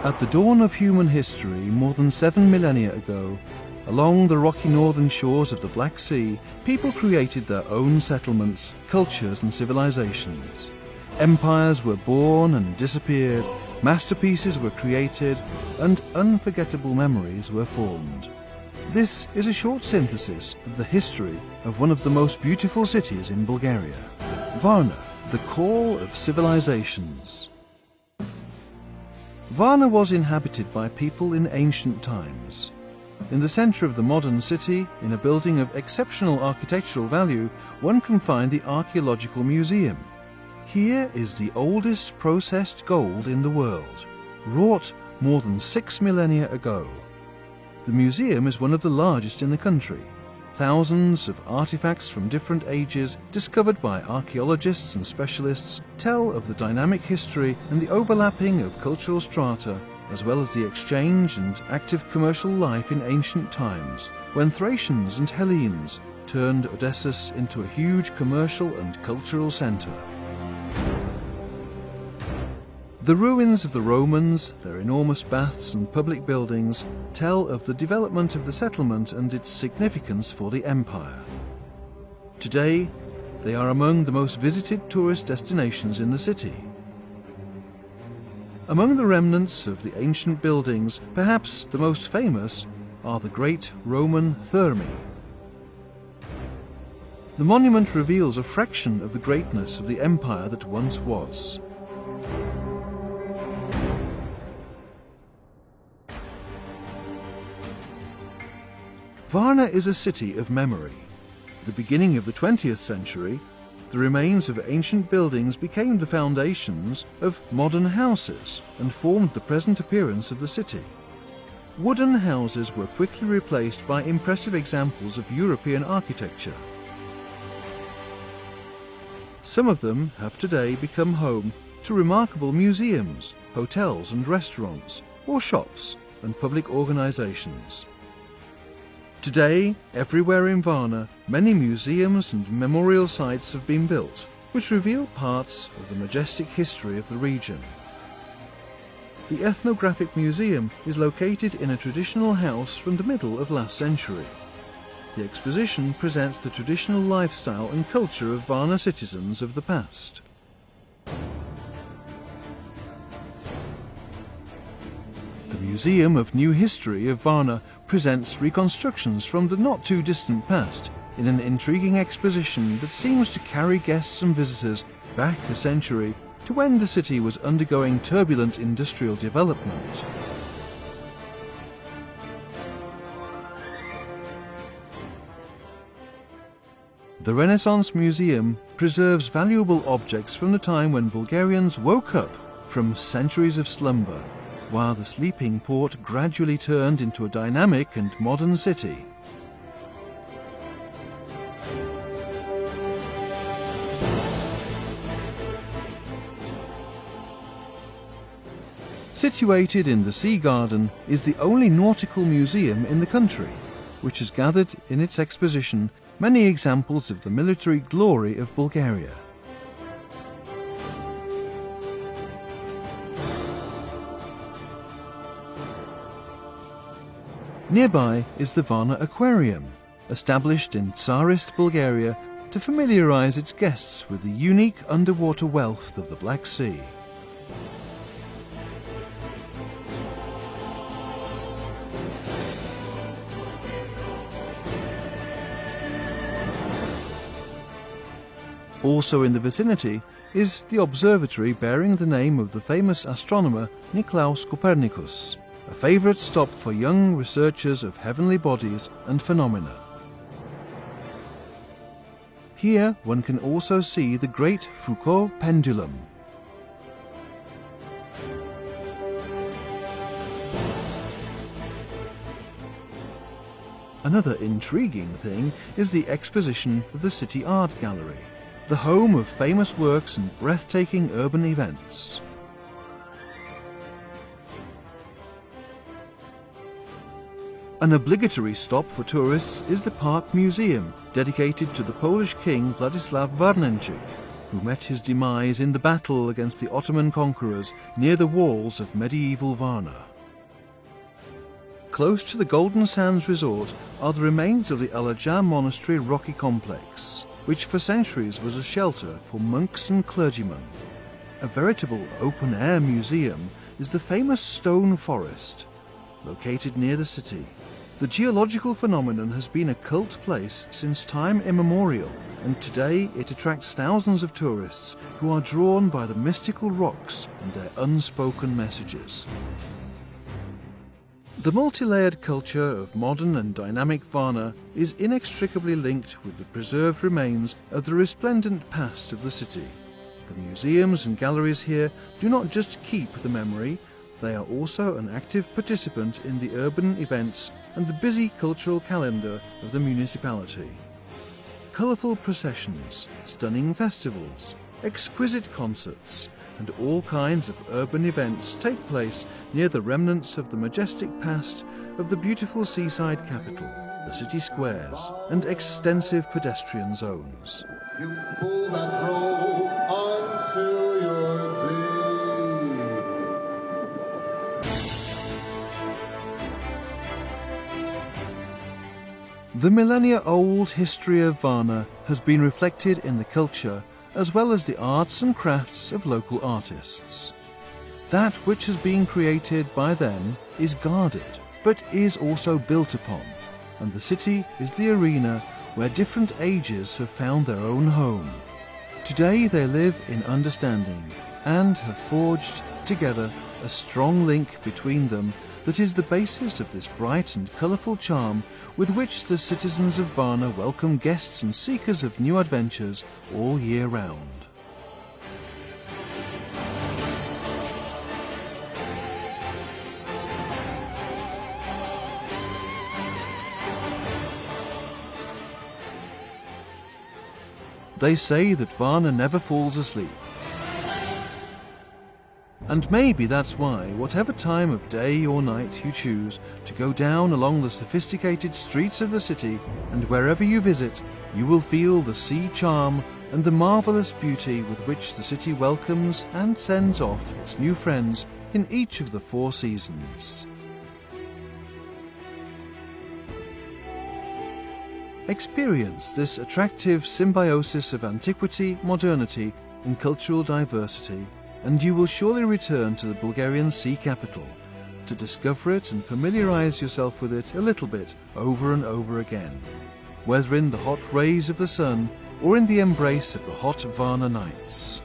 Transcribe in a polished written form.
At the dawn of human history, more than 7 millennia ago, along the rocky northern shores of the Black Sea, people created their own settlements, cultures and civilizations. Empires were born and disappeared, masterpieces were created, and unforgettable memories were formed. This is a short synthesis of the history of one of the most beautiful cities in Bulgaria, Varna, the call of civilizations. Varna was inhabited by people in ancient times. In the center of the modern city, in a building of exceptional architectural value, one can find the Archaeological Museum. Here is the oldest processed gold in the world, wrought more than 6 millennia ago. The museum is one of the largest in the country. Thousands of artifacts from different ages, discovered by archaeologists and specialists, tell of the dynamic history and the overlapping of cultural strata, as well as the exchange and active commercial life in ancient times, when Thracians and Hellenes turned Odessus into a huge commercial and cultural center. The ruins of the Romans, their enormous baths and public buildings, tell of the development of the settlement and its significance for the empire. Today, they are among the most visited tourist destinations in the city. Among the remnants of the ancient buildings, perhaps the most famous are the great Roman Thermae. The monument reveals a fraction of the greatness of the empire that once was. Varna is a city of memory. At the beginning of the 20th century, the remains of ancient buildings became the foundations of modern houses and formed the present appearance of the city. Wooden houses were quickly replaced by impressive examples of European architecture. Some of them have today become home to remarkable museums, hotels and restaurants, or shops and public organizations. Today, everywhere in Varna, many museums and memorial sites have been built, which reveal parts of the majestic history of the region. The Ethnographic Museum is located in a traditional house from the middle of last century. The exposition presents the traditional lifestyle and culture of Varna citizens of the past. The Museum of New History of Varna presents reconstructions from the not-too-distant past in an intriguing exposition that seems to carry guests and visitors back a century to when the city was undergoing turbulent industrial development. The Renaissance Museum preserves valuable objects from the time when Bulgarians woke up from centuries of slumber, while the sleeping port gradually turned into a dynamic and modern city. Situated in the Sea Garden is the only nautical museum in the country, which has gathered in its exposition many examples of the military glory of Bulgaria. Nearby is the Varna Aquarium, established in Tsarist Bulgaria to familiarize its guests with the unique underwater wealth of the Black Sea. Also in the vicinity is the observatory bearing the name of the famous astronomer Nicolaus Copernicus, a favorite stop for young researchers of heavenly bodies and phenomena. Here one can also see the great Foucault pendulum. Another intriguing thing is the exposition of the City Art Gallery, the home of famous works and breathtaking urban events. An obligatory stop for tourists is the Park Museum, dedicated to the Polish king Władysław Warneńczyk. who met his demise in the battle against the Ottoman conquerors near the walls of medieval Varna. Close to the Golden Sands resort are the remains of the Alaja Monastery rocky complex, which for centuries was a shelter for monks and clergymen. A veritable open-air museum is the famous Stone Forest, located near the city. The geological phenomenon has been a cult place since time immemorial, and today it attracts thousands of tourists who are drawn by the mystical rocks and their unspoken messages. The multi-layered culture of modern and dynamic Varna is inextricably linked with the preserved remains of the resplendent past of the city. The museums and galleries here do not just keep the memory, they are also an active participant in the urban events and the busy cultural calendar of the municipality. Colourful processions, stunning festivals, exquisite concerts, and all kinds of urban events take place near the remnants of the majestic past of the beautiful seaside capital, the city squares, and extensive pedestrian zones. You pull that rope until you're dead. The millennia-old history of Varna has been reflected in the culture as well as the arts and crafts of local artists. That which has been created by them is guarded, but is also built upon, and the city is the arena where different ages have found their own home. Today they live in understanding and have forged together a strong link between them that is the basis of this bright and colourful charm with which the citizens of Varna welcome guests and seekers of new adventures all year round. They say that Varna never falls asleep. And maybe that's why, whatever time of day or night you choose to go down along the sophisticated streets of the city, and wherever you visit, you will feel the sea charm and the marvellous beauty with which the city welcomes and sends off its new friends in each of the 4 seasons. Experience this attractive symbiosis of antiquity, modernity, and cultural diversity, and you will surely return to the Bulgarian sea capital to discover it and familiarize yourself with it a little bit over and over again, whether in the hot rays of the sun or in the embrace of the hot Varna nights.